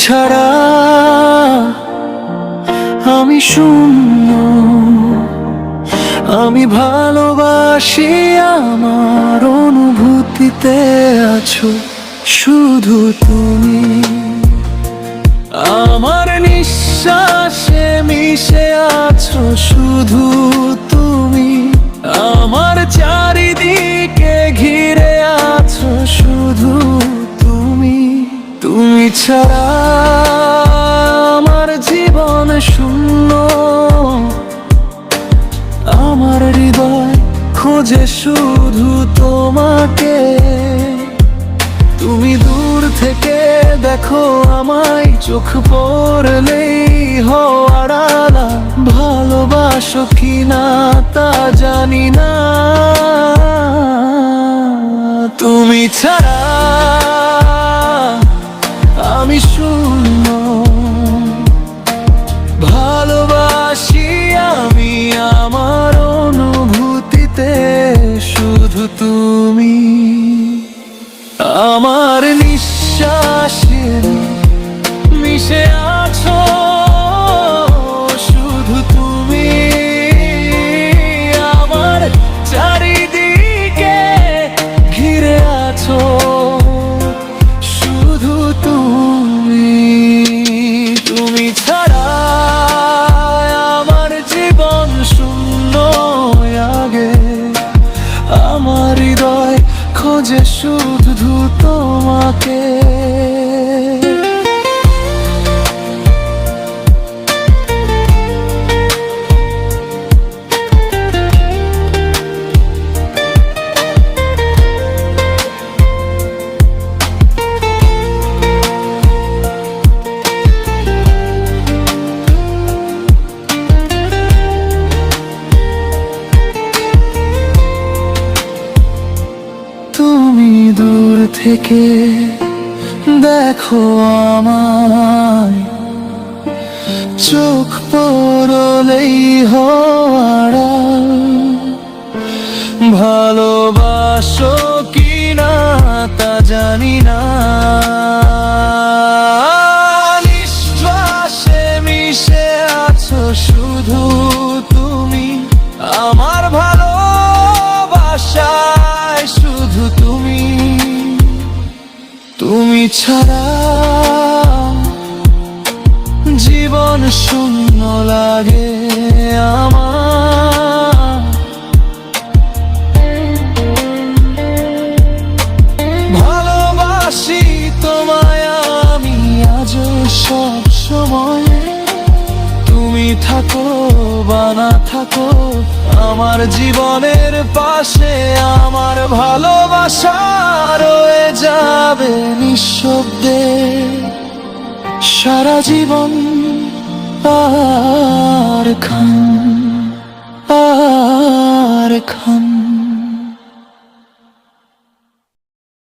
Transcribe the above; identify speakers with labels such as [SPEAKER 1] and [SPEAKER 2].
[SPEAKER 1] ছাড়া আমি শূন্য। আমি ভালোবাসি, আমার অনুভূতিতে আছো শুধু তুমি। আমার নিঃশ্বাসে মিশে আছো শুধু তুমি। আমার চারিদিকে ঘিরে আছো শুধু তুমি। তুমি ছাড়া আমার জীবন শূন্য। আমার হৃদয় খোঁজে শুধু তোমাকে। তুমি দূর থেকে দেখো আমায়, চোখ পড়লেই হও আড়ালা। ভালোবাসো কিনা তা জানি না, তুমি ছাড়া আমি শূন্য। ভালোবাসি আমি আমার অনুভূতিতে শুধু তুমি। আমার নিঃশ্বাসে মিশে আছো শুধু তুমি। আমার চারিদিকে ঘিরে আছো শুধু তুমি। তুমি ছাড়া আমার জীবন শূন্য আগে। আমার হৃদয় খোঁজে শুধু তোমাকে। তুমি দূর থেকে দেখো আমায়, চোখ পড়লেই হওয়ার। ভালোবাসো কিনা তা জানি না। নিঃশ্বাসে মিশে আছো শুধু তুমি। আমার ভালোবাসায় শুধু তুমি। তুমি ছাড়া জীবন শূন্য লাগে আমার। ভালোবাসি তোমায় আমি আজও সব সময়। তুমি থাকো বা না থাকো আমার জীবনের পাশে, আমার ভালোবাসা রয়ে যাবে নিঃশব্দে সারা জীবন। আর খান